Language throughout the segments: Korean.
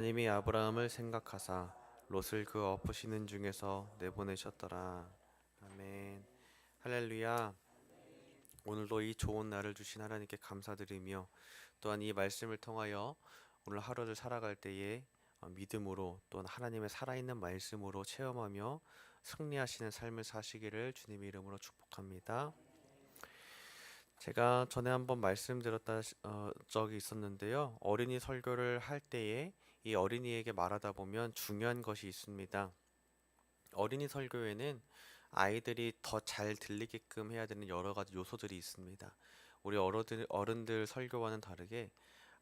하나님이 아브라함을 생각하사 롯을 그 엎으시는 중에서 내보내셨더라. 아멘. 할렐루야. 오늘도 이 좋은 날을 주신 하나님께 감사드리며 또한 이 말씀을 통하여 오늘 하루를 살아갈 때에 믿음으로 또한 하나님의 살아있는 말씀으로 체험하며 승리하시는 삶을 사시기를 주님의 이름으로 축복합니다. 제가 전에 한번 말씀드렸다 적이 있었는데요. 어린이 설교를 할 때에 이 어린이에게 말하다 보면 중요한 것이 있습니다. 어린이 설교에는 아이들이 더 잘 들리게끔 해야 되는 여러 가지 요소들이 있습니다. 우리 어른들 설교와는 다르게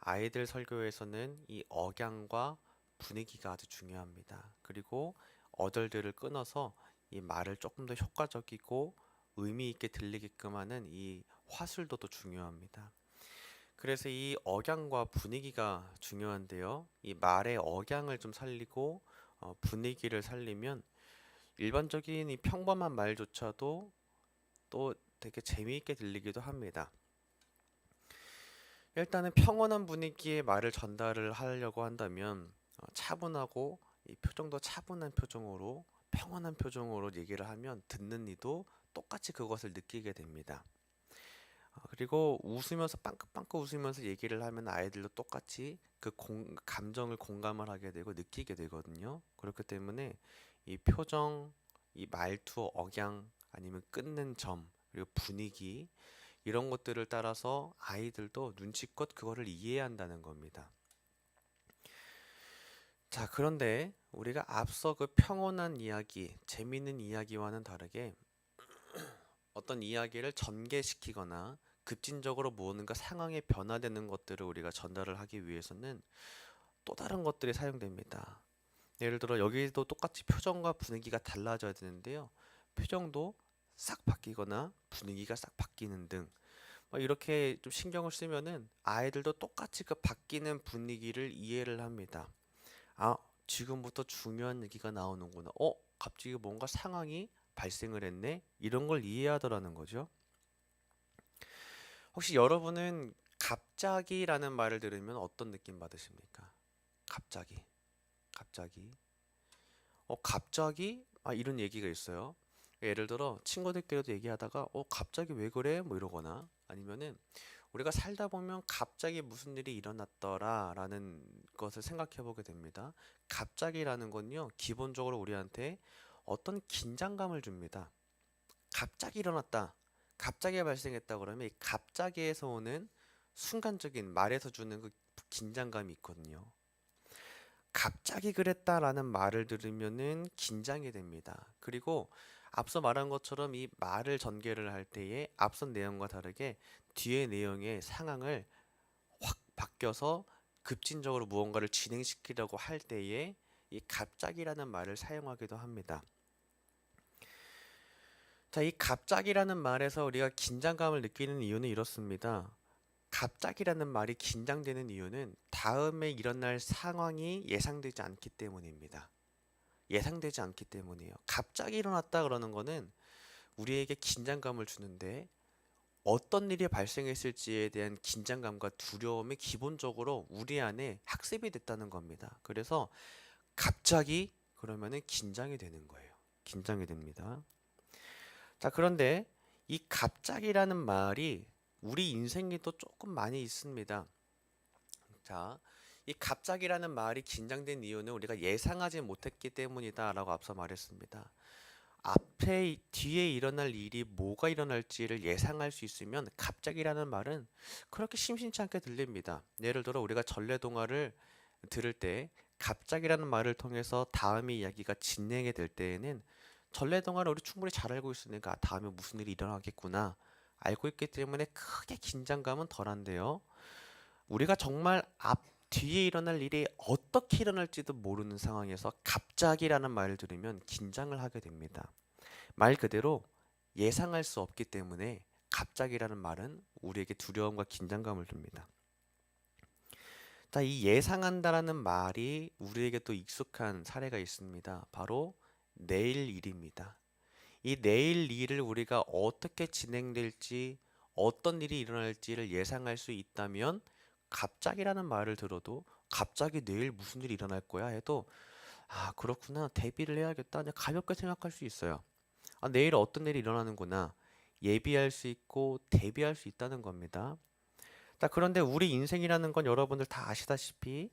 아이들 설교에서는 이 억양과 분위기가 아주 중요합니다. 그리고 어덜들을 끊어서 이 말을 조금 더 효과적이고 의미 있게 들리게끔 하는 이 화술도도 중요합니다. 그래서 이 억양과 분위기가 중요한데요. 이 말의 억양을 좀 살리고 분위기를 살리면 일반적인 이 평범한 말조차도 또 되게 재미있게 들리기도 합니다. 일단은 평온한 분위기의 말을 전달을 하려고 한다면 차분하고 이 표정도 차분한 표정으로 평온한 표정으로 얘기를 하면 듣는 이도 똑같이 그것을 느끼게 됩니다. 그리고 웃으면서 빵긋빵긋 웃으면서 얘기를 하면 아이들도 똑같이 그 감정을 공감을 하게 되고 느끼게 되거든요. 그렇기 때문에 이 표정, 이 말투, 억양, 아니면 끊는 점, 그리고 분위기 이런 것들을 따라서 아이들도 눈치껏 그거를 이해한다는 겁니다. 자, 그런데 우리가 앞서 그 평온한 이야기, 재미있는 이야기와는 다르게 어떤 이야기를 전개시키거나 급진적으로 무언가 상황이 변화되는 것들을 우리가 전달을 하기 위해서는 또 다른 것들이 사용됩니다. 예를 들어 여기도 똑같이 표정과 분위기가 달라져야 되는데요. 표정도 싹 바뀌거나 분위기가 싹 바뀌는 등 이렇게 좀 신경을 쓰면은 아이들도 똑같이 그 바뀌는 분위기를 이해를 합니다. 아, 지금부터 중요한 얘기가 나오는구나. 갑자기 뭔가 상황이 발생을 했네? 이런 걸 이해하더라는 거죠. 혹시 여러분은 갑자기라는 말을 들으면 어떤 느낌 받으십니까? 갑자기, 갑자기. 갑자기? 이런 얘기가 있어요. 예를 들어 친구들끼리도 얘기하다가 갑자기 왜 그래? 뭐 이러거나 아니면은 우리가 살다 보면 갑자기 무슨 일이 일어났더라 라는 것을 생각해 보게 됩니다. 갑자기라는 건요, 기본적으로 우리한테 어떤 긴장감을 줍니다. 갑자기 일어났다. 갑자기 발생했다 그러면 이 갑자기에서 오는 순간적인 말에서 주는 그 긴장감이 있거든요. 갑자기 그랬다라는 말을 들으면은 긴장이 됩니다. 그리고 앞서 말한 것처럼 이 말을 전개를 할 때에 앞선 내용과 다르게 뒤의 내용의 상황을 확 바뀌어서 급진적으로 무언가를 진행시키려고 할 때에 이 갑자기라는 말을 사용하기도 합니다. 자, 이 갑자기라는 말에서 우리가 긴장감을 느끼는 이유는 이렇습니다. 갑자기라는 말이 긴장되는 이유는 다음에 일어날 상황이 예상되지 않기 때문입니다. 예상되지 않기 때문이에요. 갑자기 일어났다 그러는 거는 우리에게 긴장감을 주는데 어떤 일이 발생했을지에 대한 긴장감과 두려움이 기본적으로 우리 안에 학습이 됐다는 겁니다. 그래서 갑자기 그러면은 긴장이 되는 거예요. 긴장이 됩니다. 자, 그런데 이 갑자기라는 말이 우리 인생에도 조금 많이 있습니다. 자, 이 갑자기라는 말이 긴장된 이유는 우리가 예상하지 못했기 때문이다라고 앞서 말했습니다. 뒤에 일어날 일이 뭐가 일어날지를 예상할 수 있으면 갑자기라는 말은 그렇게 심심치 않게 들립니다. 예를 들어 우리가 전래동화를 들을 때 갑자기라는 말을 통해서 다음의 이야기가 진행이 될 때에는 전래동화를 우리 충분히 잘 알고 있으니까 다음에 무슨 일이 일어나겠구나 알고 있기 때문에 크게 긴장감은 덜한데요. 우리가 정말 뒤에 일어날 일이 어떻게 일어날지도 모르는 상황에서 갑자기라는 말을 들으면 긴장을 하게 됩니다. 말 그대로 예상할 수 없기 때문에 갑자기라는 말은 우리에게 두려움과 긴장감을 줍니다. 자, 이 예상한다라는 말이 우리에게 또 익숙한 사례가 있습니다. 바로 내일 일입니다. 이 내일 일을 우리가 어떻게 진행될지, 어떤 일이 일어날지를 예상할 수 있다면 갑자기라는 말을 들어도 갑자기 내일 무슨 일이 일어날 거야 해도 아, 그렇구나. 대비를 해야겠다. 그냥 가볍게 생각할 수 있어요. 아, 내일 어떤 일이 일어나는구나. 예비할 수 있고 대비할 수 있다는 겁니다. 자, 그런데 우리 인생이라는 건 여러분들 다 아시다시피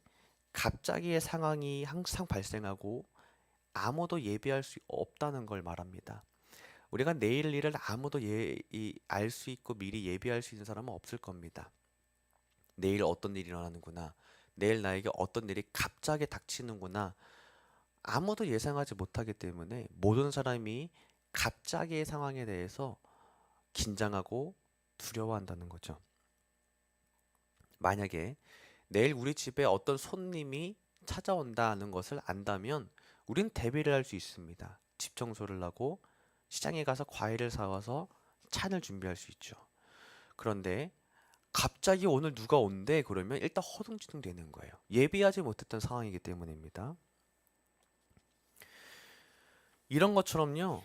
갑자기의 상황이 항상 발생하고 아무도 예비할 수 없다는 걸 말합니다. 우리가 내일 일을 아무도 알 수 있고 미리 예비할 수 있는 사람은 없을 겁니다. 내일 어떤 일이 일어나는구나. 내일 나에게 어떤 일이 갑자기 닥치는구나. 아무도 예상하지 못하기 때문에 모든 사람이 갑자기의 상황에 대해서 긴장하고 두려워한다는 거죠. 만약에 내일 우리 집에 어떤 손님이 찾아온다는 것을 안다면 우린 대비를 할 수 있습니다. 집 청소를 하고 시장에 가서 과일을 사와서 찬을 준비할 수 있죠. 그런데 갑자기 오늘 누가 온대 그러면 일단 허둥지둥 되는 거예요. 예비하지 못했던 상황이기 때문입니다. 이런 것처럼요.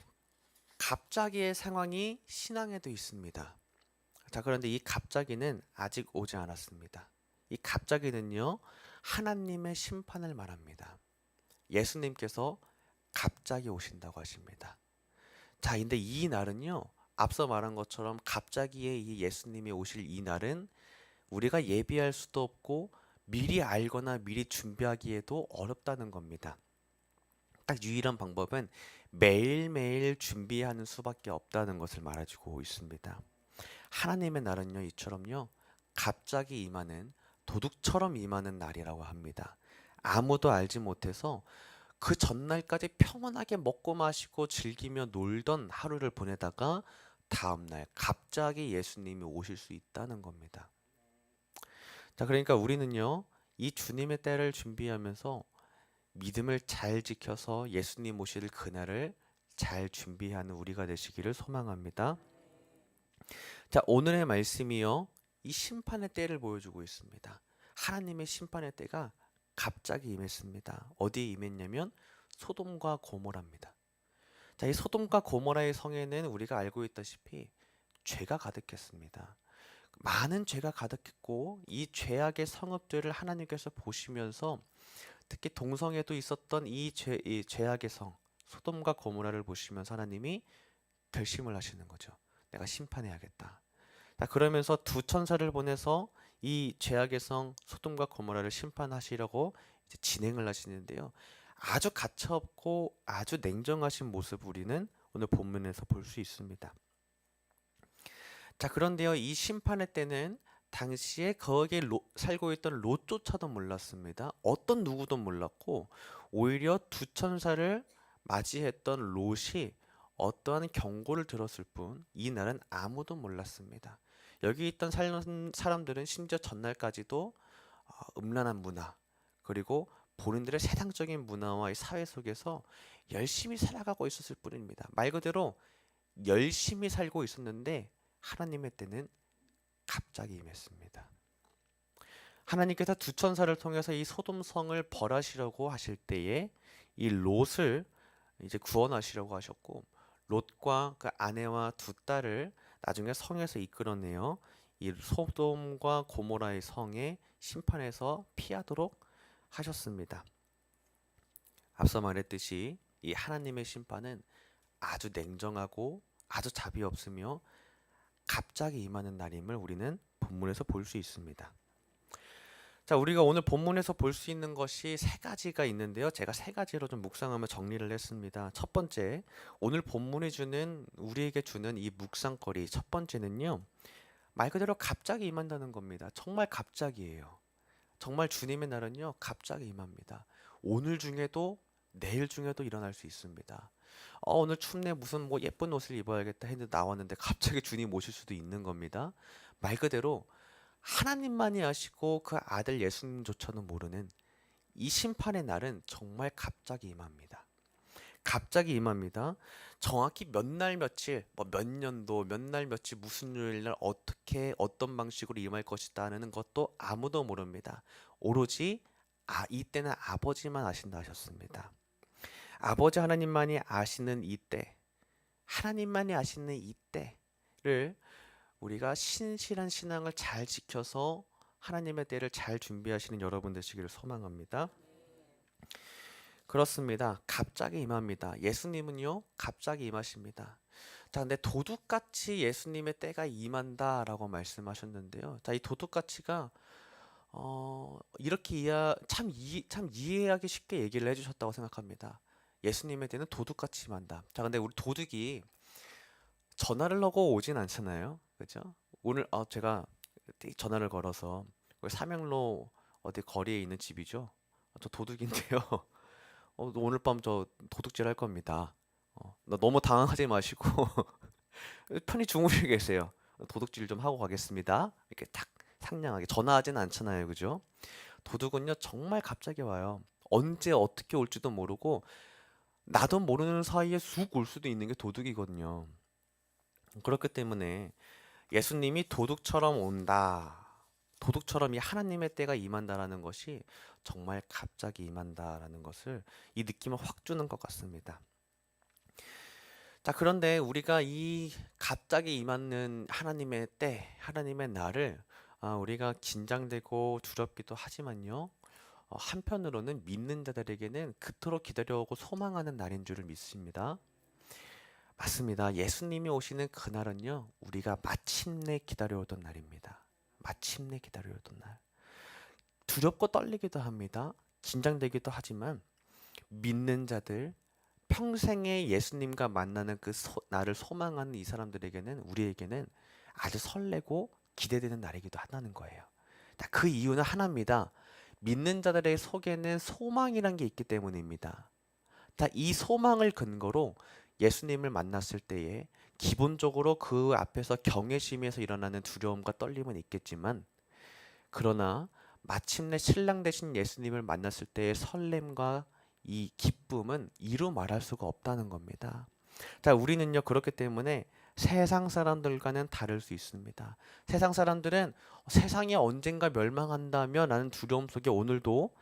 갑자기의 상황이 신앙에도 있습니다. 자, 그런데 이 갑자기는 아직 오지 않았습니다. 이 갑자기는요, 하나님의 심판을 말합니다. 예수님께서 갑자기 오신다고 하십니다. 자, 근데 이 날은요, 앞서 말한 것처럼 갑자기의 이 예수님이 오실 이 날은 우리가 예비할 수도 없고 미리 알거나 미리 준비하기에도 어렵다는 겁니다. 딱 유일한 방법은 매일매일 준비하는 수밖에 없다는 것을 말해주고 있습니다. 하나님의 날은요, 이처럼요, 갑자기 임하는 도둑처럼 임하는 날이라고 합니다. 아무도 알지 못해서 그 전날까지 평온하게 먹고 마시고 즐기며 놀던 하루를 보내다가 다음날 갑자기 예수님이 오실 수 있다는 겁니다. 자, 그러니까 우리는요, 이 주님의 때를 준비하면서 믿음을 잘 지켜서 예수님 오실 그날을 잘 준비하는 우리가 되시기를 소망합니다. 자, 오늘의 말씀이요. 이 심판의 때를 보여주고 있습니다. 하나님의 심판의 때가 갑자기 임했습니다. 어디에 임했냐면 소돔과 고모라입니다. 자, 이 소돔과 고모라의 성에는 우리가 알고 있다시피 죄가 가득했습니다. 많은 죄가 가득했고 이 죄악의 성읍들을 하나님께서 보시면서 특히 동성에도 있었던 이 죄악의 성 소돔과 고모라를 보시면서 하나님이 결심을 하시는 거죠. 내가 심판해야겠다. 자, 그러면서 두 천사를 보내서 이 죄악의 성 소돔과 고모라를 심판하시려고 이제 진행을 하시는데요. 아주 가차없고 아주 냉정하신 모습 우리는 오늘 본문에서 볼 수 있습니다. 자, 그런데요, 이 심판의 때는 당시에 거기에 살고 있던 롯조차도 몰랐습니다. 어떤 누구도 몰랐고 오히려 두 천사를 맞이했던 롯이 어떠한 경고를 들었을 뿐 이날은 아무도 몰랐습니다. 여기 있던 사람들은 심지어 전날까지도 음란한 문화 그리고 본인들의 세상적인 문화와 이 사회 속에서 열심히 살아가고 있었을 뿐입니다. 말 그대로 열심히 살고 있었는데 하나님의 때는 갑자기 임했습니다. 하나님께서 두 천사를 통해서 이 소돔성을 벌하시려고 하실 때에 이 롯을 이제 구원하시려고 하셨고 롯과 그 아내와 두 딸을 나중에 성에서 이끌어내어 이 소돔과 고모라의 성에 심판에서 피하도록 하셨습니다. 앞서 말했듯이 이 하나님의 심판은 아주 냉정하고 아주 자비 없으며 갑자기 임하는 날임을 우리는 본문에서 볼 수 있습니다. 자, 우리가 오늘 본문에서 볼 수 있는 것이 세 가지가 있는데요. 제가 세 가지로 좀 묵상하며 정리를 했습니다. 첫 번째, 오늘 본문이 우리에게 주는 이 묵상거리 첫 번째는요. 말 그대로 갑자기 임한다는 겁니다. 정말 갑자기예요. 정말 주님의 날은요. 갑자기 임합니다. 오늘 중에도 내일 중에도 일어날 수 있습니다. 오늘 춥네 무슨 뭐 예쁜 옷을 입어야겠다 했는데 나왔는데 갑자기 주님 오실 수도 있는 겁니다. 말 그대로 하나님만이 아시고 그 아들 예수님조차는 모르는 이 심판의 날은 정말 갑자기 임합니다. 갑자기 임합니다. 정확히 몇 날 며칠, 뭐 몇 년도, 몇 날 며칠, 무슨 요일날 어떻게 어떤 방식으로 임할 것이다 하는 것도 아무도 모릅니다. 오로지 이때는 아버지만 아신다 하셨습니다. 아버지 하나님만이 아시는 이때, 하나님만이 아시는 이때를 우리가 신실한 신앙을 잘 지켜서 하나님의 때를 잘 준비하시는 여러분 되시기를 소망합니다. 그렇습니다. 갑자기 임합니다. 예수님은요, 갑자기 임하십니다. 자, 근데 도둑같이 예수님의 때가 임한다라고 말씀하셨는데요. 자, 이 도둑같이가 이렇게 참 이해하기 쉽게 얘기를 해주셨다고 생각합니다. 예수님의 때는 도둑같이 임한다. 자, 근데 우리 도둑이 전화를 하고 오진 않잖아요. 그죠? 오늘 제가 전화를 걸어서 삼양로 어디 거리에 있는 집이죠. 저 도둑인데요. 오늘 밤 저 도둑질 할 겁니다. 너무 당황하지 마시고 편히 주무시고 계세요. 도둑질 좀 하고 가겠습니다. 이렇게 탁 상냥하게 전화하진 않잖아요, 그죠? 도둑은요 정말 갑자기 와요. 언제 어떻게 올지도 모르고 나도 모르는 사이에 쑥 올 수도 있는 게 도둑이거든요. 그렇기 때문에 예수님이 도둑처럼 온다. 도둑처럼 이 하나님의 때가 임한다라는 것이 정말 갑자기 임한다라는 것을 이 느낌을 확 주는 것 같습니다. 자, 그런데 우리가 이 갑자기 임하는 하나님의 때, 하나님의 날을 우리가 긴장되고 두렵기도 하지만요. 한편으로는 믿는 자들에게는 그토록 기다려오고 소망하는 날인 줄을 믿습니다. 맞습니다. 예수님이 오시는 그날은요, 우리가 마침내 기다려오던 날입니다. 마침내 기다려오던 날. 두렵고 떨리기도 합니다. 긴장되기도 하지만 믿는 자들, 평생에 예수님과 만나는 그 날을 소망하는 이 사람들에게는 우리에게는 아주 설레고 기대되는 날이기도 하다는 거예요. 그 이유는 하나입니다. 믿는 자들의 속에는 소망이란 게 있기 때문입니다. 이 소망을 근거로 예수님을 만났을 때에 기본적으로 그 앞에서 경외심에서 일어나는 두려움과 떨림은 있겠지만 그러나 마침내 신랑 되신 예수님을 만났을 때의 설렘과 이 기쁨은 이루 말할 수가 없다는 겁니다. 자, 우리는요, 그렇기 때문에 세상 사람들과는 다를 수 있습니다. 세상 사람들은 세상이 언젠가 멸망한다며 라는 두려움 속에 오늘도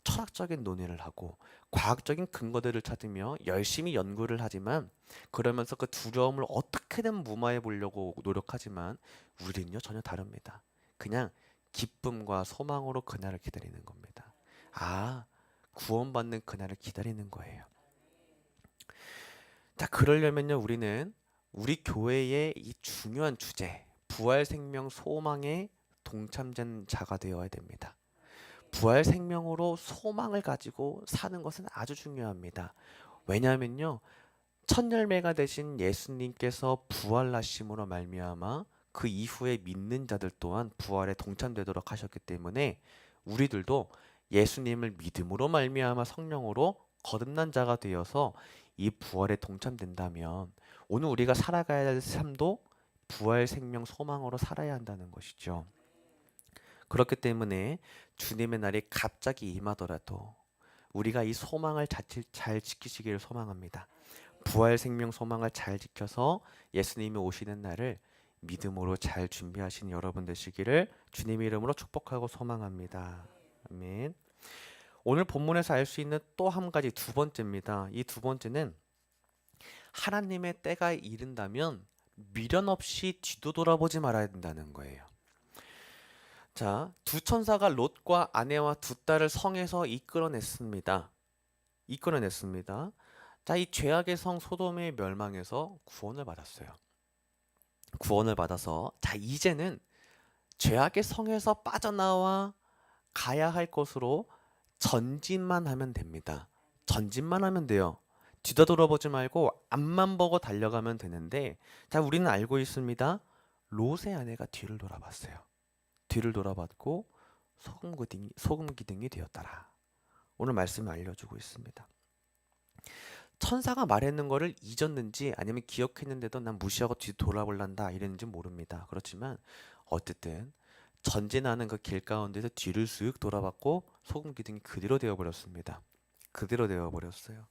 철학적인 논의를 하고 과학적인 근거들을 찾으며 열심히 연구를 하지만 그러면서 그 두려움을 어떻게든 무마해 보려고 노력하지만 우리는요, 전혀 다릅니다. 그냥 기쁨과 소망으로 그날을 기다리는 겁니다. 구원받는 그날을 기다리는 거예요. 자, 그러려면요, 우리는 우리 교회의 이 중요한 주제, 부활 생명 소망에 동참된 자가 되어야 됩니다. 부활 생명으로 소망을 가지고 사는 것은 아주 중요합니다. 왜냐하면요, 첫 열매가 되신 예수님께서 부활하심으로 말미암아 그 이후에 믿는 자들 또한 부활에 동참되도록 하셨기 때문에 우리들도 예수님을 믿음으로 말미암아 성령으로 거듭난 자가 되어서 이 부활에 동참된다면 오늘 우리가 살아가야 할 삶도 부활 생명 소망으로 살아야 한다는 것이죠. 그렇기 때문에 주님의 날이 갑자기 임하더라도 우리가 이 소망을 잘 지키시기를 소망합니다. 부활 생명 소망을 잘 지켜서 예수님이 오시는 날을 믿음으로 잘 준비하신 여러분 되시기를 주님의 이름으로 축복하고 소망합니다. 아멘. 오늘 본문에서 알 수 있는 또 한 가지 두 번째입니다. 이 두 번째는 하나님의 때가 이른다면 미련 없이 뒤도 돌아보지 말아야 된다는 거예요. 자, 두 천사가 롯과 아내와 두 딸을 성에서 이끌어냈습니다. 자, 이 죄악의 성 소돔의 멸망에서 구원을 받았어요. 구원을 받아서 자, 이제는 죄악의 성에서 빠져나와 가야 할 곳으로 전진만 하면 됩니다. 전진만 하면 돼요. 뒤돌아보지 말고 앞만 보고 달려가면 되는데 자, 우리는 알고 있습니다. 롯의 아내가 뒤를 돌아봤어요. 뒤를 돌아봤고 소금 기둥이 되었더라. 오늘 말씀을 알려주고 있습니다. 천사가 말했는 거를 잊었는지 아니면 기억했는데도 난 무시하고 뒤 돌아볼란다 이랬는지 모릅니다. 그렇지만 어쨌든 전진하는 그 길 가운데서 뒤를 쓱 돌아봤고 소금 기둥이 그대로 되어버렸습니다. 그대로 되어버렸어요.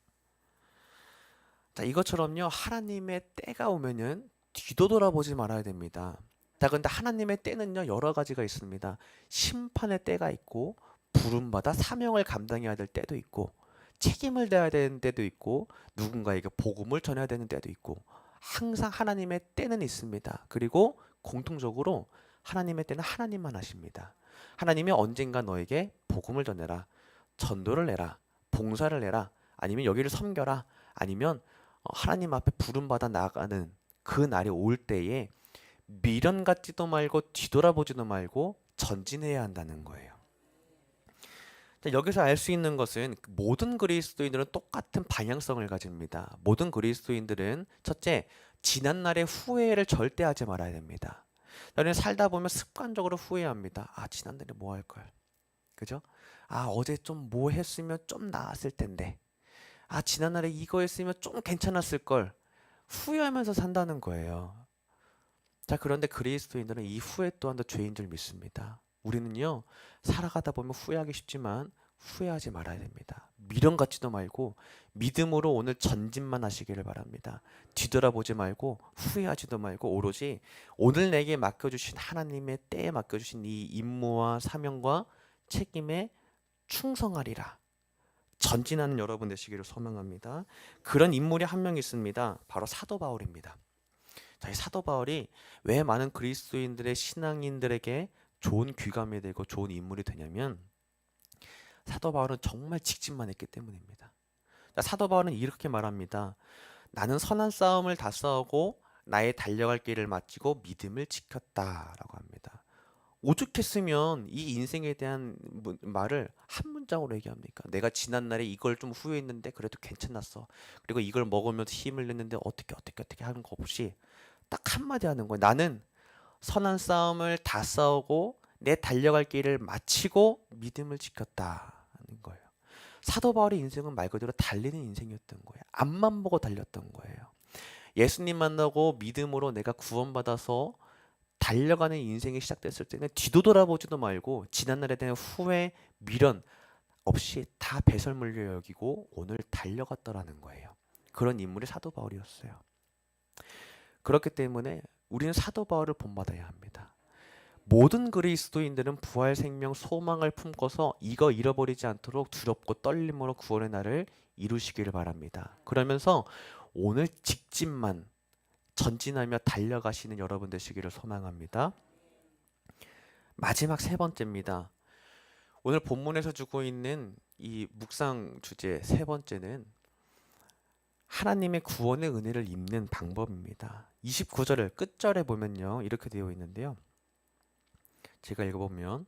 자, 이것처럼요, 하나님의 때가 오면은 뒤도 돌아보지 말아야 됩니다. 자, 근데 하나님의 때는요, 여러 가지가 있습니다. 심판의 때가 있고, 부름받아 사명을 감당해야 될 때도 있고, 책임을 져야 되는 때도 있고, 누군가에게 복음을 전해야 되는 때도 있고, 항상 하나님의 때는 있습니다. 그리고 공통적으로 하나님의 때는 하나님만 하십니다. 하나님이 언젠가 너에게 복음을 전해라, 전도를 내라, 봉사를 내라, 아니면 여기를 섬겨라, 아니면 하나님 앞에 부름받아 나아가는 그 날이 올 때에 미련 갖지도 말고 뒤돌아보지도 말고 전진해야 한다는 거예요. 자, 여기서 알 수 있는 것은 모든 그리스도인들은 똑같은 방향성을 가집니다. 모든 그리스도인들은 첫째, 지난날의 후회를 절대 하지 말아야 됩니다. 우리는 살다 보면 습관적으로 후회합니다. 아, 지난날에 뭐 할 걸. 그죠? 아, 어제 좀 뭐 했으면 좀 나았을 텐데. 아, 지난날에 이거 했으면 좀 괜찮았을 걸. 후회하면서 산다는 거예요. 자, 그런데 그리스도인들은 이 후회 또한 더 죄인 줄 믿습니다. 우리는요, 살아가다 보면 후회하기 쉽지만 후회하지 말아야 됩니다. 미련 갖지도 말고 믿음으로 오늘 전진만 하시기를 바랍니다. 뒤돌아보지 말고 후회하지도 말고 오로지 오늘 내게 맡겨주신 하나님의 때에 맡겨주신 이 임무와 사명과 책임에 충성하리라. 전진하는 여러분 되시기를 소망합니다. 그런 인물이 한 명 있습니다. 바로 사도 바울입니다. 자, 이 사도 바울이 왜 많은 그리스도인들의 신앙인들에게 좋은 귀감이 되고 좋은 인물이 되냐면 사도 바울은 정말 직진만 했기 때문입니다. 자, 사도 바울은 이렇게 말합니다. 나는 선한 싸움을 다 싸우고 나의 달려갈 길을 마치고 믿음을 지켰다라고 합니다. 오죽했으면 이 인생에 대한 말을 한 문장으로 얘기합니까? 내가 지난날에 이걸 좀 후회했는데 그래도 괜찮았어. 그리고 이걸 먹으면서 힘을 냈는데 어떻게 하는 거 없이 딱 한마디 하는 거예요. 나는 선한 싸움을 다 싸우고 내 달려갈 길을 마치고 믿음을 지켰다는 거예요. 사도 바울의 인생은 말 그대로 달리는 인생이었던 거예요. 앞만 보고 달렸던 거예요. 예수님 만나고 믿음으로 내가 구원받아서 달려가는 인생이 시작됐을 때는 뒤도 돌아보지도 말고 지난날에 대한 후회, 미련 없이 다 배설물로 여기고 오늘 달려갔더라는 거예요. 그런 인물이 사도 바울이었어요. 그렇기 때문에 우리는 사도 바울을 본받아야 합니다. 모든 그리스도인들은 부활 생명 소망을 품고서 이거 잃어버리지 않도록 두렵고 떨림으로 구원의 날을 이루시기를 바랍니다. 그러면서 오늘 직진만 전진하며 달려가시는 여러분 되시기를 소망합니다. 마지막 세 번째입니다. 오늘 본문에서 주고 있는 이 묵상 주제 세 번째는 하나님의 구원의 은혜를 입는 방법입니다. 29절을 끝절에 보면요. 이렇게 되어 있는데요. 제가 읽어보면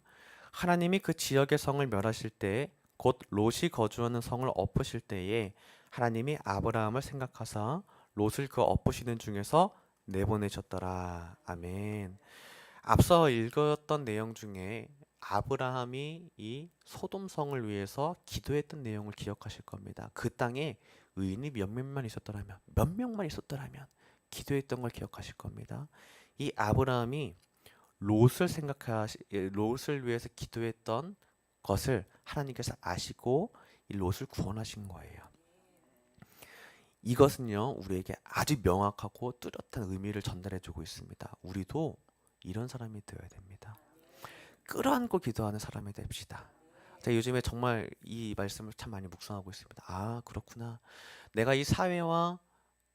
하나님이 그 지역의 성을 멸하실 때 곧 롯이 거주하는 성을 엎으실 때에 하나님이 아브라함을 생각하사 롯을 그 엎으시는 중에서 내보내셨더라. 아멘. 앞서 읽었던 내용 중에 아브라함이 이 소돔성을 위해서 기도했던 내용을 기억하실 겁니다. 그 땅에 의인이 몇 명만 있었더라면 기도했던 걸 기억하실 겁니다. 이 아브라함이 롯을 위해서 기도했던 것을 하나님께서 아시고 이 롯을 구원하신 거예요. 이것은요, 우리에게 아주 명확하고 뚜렷한 의미를 전달해 주고 있습니다. 우리도 이런 사람이 되어야 됩니다. 끌어안고 기도하는 사람이 됩시다. 제가 요즘에 정말 이 말씀을 참 많이 묵상하고 있습니다. 아, 그렇구나. 내가 이 사회와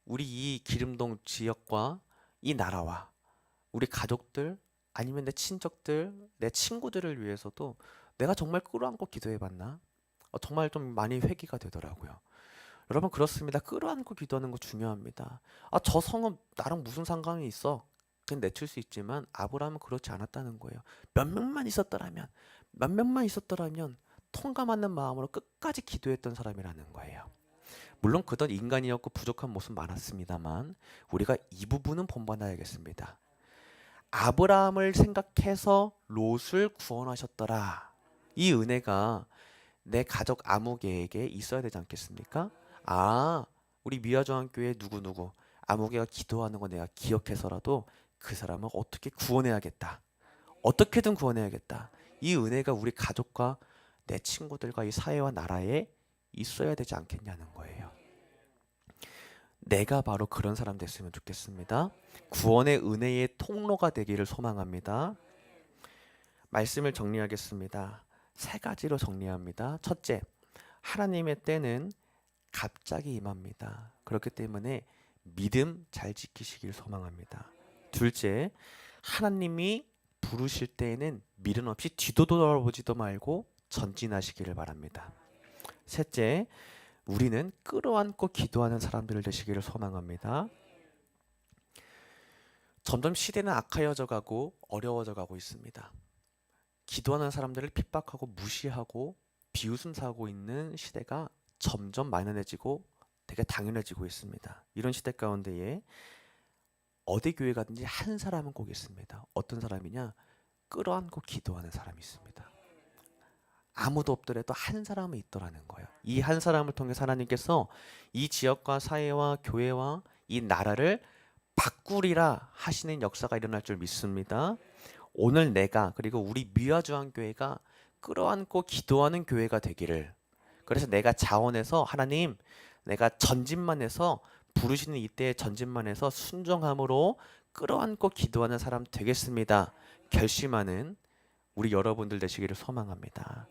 우리 이 기름동 지역과 이 나라와 우리 가족들 아니면 내 친척들, 내 친구들을 위해서도 내가 정말 끌어안고 기도해 봤나? 정말 좀 많이 회개가 되더라고요. 여러분 그렇습니다. 끌어안고 기도하는 거 중요합니다. 아, 저 성은 나랑 무슨 상관이 있어? 그냥 내칠 수 있지만 아브라함은 그렇지 않았다는 거예요. 몇 명만 있었더라면 통감하는 마음으로 끝까지 기도했던 사람이라는 거예요. 물론 그던 인간이었고 부족한 모습 많았습니다만 우리가 이 부분은 본받아야겠습니다. 아브라함을 생각해서 롯을 구원하셨더라. 이 은혜가 내 가족 아무개에게 있어야 되지 않겠습니까? 아, 우리 미아중앙교회 누구누구 아무개가 기도하는 거 내가 기억해서라도 그 사람을 어떻게 구원해야겠다. 어떻게든 구원해야겠다. 이 은혜가 우리 가족과 내 친구들과 이 사회와 나라에 있어야 되지 않겠냐는 거예요. 내가 바로 그런 사람 됐으면 좋겠습니다. 구원의 은혜의 통로가 되기를 소망합니다. 말씀을 정리하겠습니다. 세 가지로 정리합니다. 첫째, 하나님의 때는 갑자기 임합니다. 그렇기 때문에 믿음 잘 지키시길 소망합니다. 둘째, 하나님이 부르실 때에는 미련 없이 뒤도 돌아보지도 말고 전진하시기를 바랍니다. 셋째, 우리는 끌어안고 기도하는 사람들을 되시기를 소망합니다. 점점 시대는 악하여져 가고 어려워져 가고 있습니다. 기도하는 사람들을 핍박하고 무시하고 비웃음 사고 있는 시대가 점점 만연해지고 되게 당연해지고 있습니다. 이런 시대 가운데에 어디 교회 가든지 한 사람은 꼭 있습니다. 어떤 사람이냐? 끌어안고 기도하는 사람이 있습니다. 아무도 없더라도 한 사람은 있더라는 거예요. 이 한 사람을 통해서 하나님께서 이 지역과 사회와 교회와 이 나라를 바꾸리라 하시는 역사가 일어날 줄 믿습니다. 오늘 내가 그리고 우리 미화주한교회가 끌어안고 기도하는 교회가 되기를, 그래서 내가 자원해서 하나님 내가 전진만 해서 부르시는 이때의 전진만 해서 순종함으로 끌어안고 기도하는 사람 되겠습니다 결심하는 우리 여러분들 되시기를 소망합니다.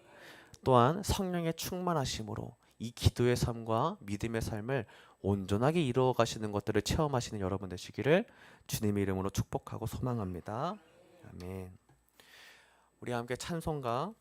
또한 성령의 충만하심으로 이 기도의 삶과 믿음의 삶을 온전하게 이루어 가시는 것들을 체험하시는 여러분 되시기를 주님의 이름으로 축복하고 소망합니다. 아멘. 우리 함께 찬송가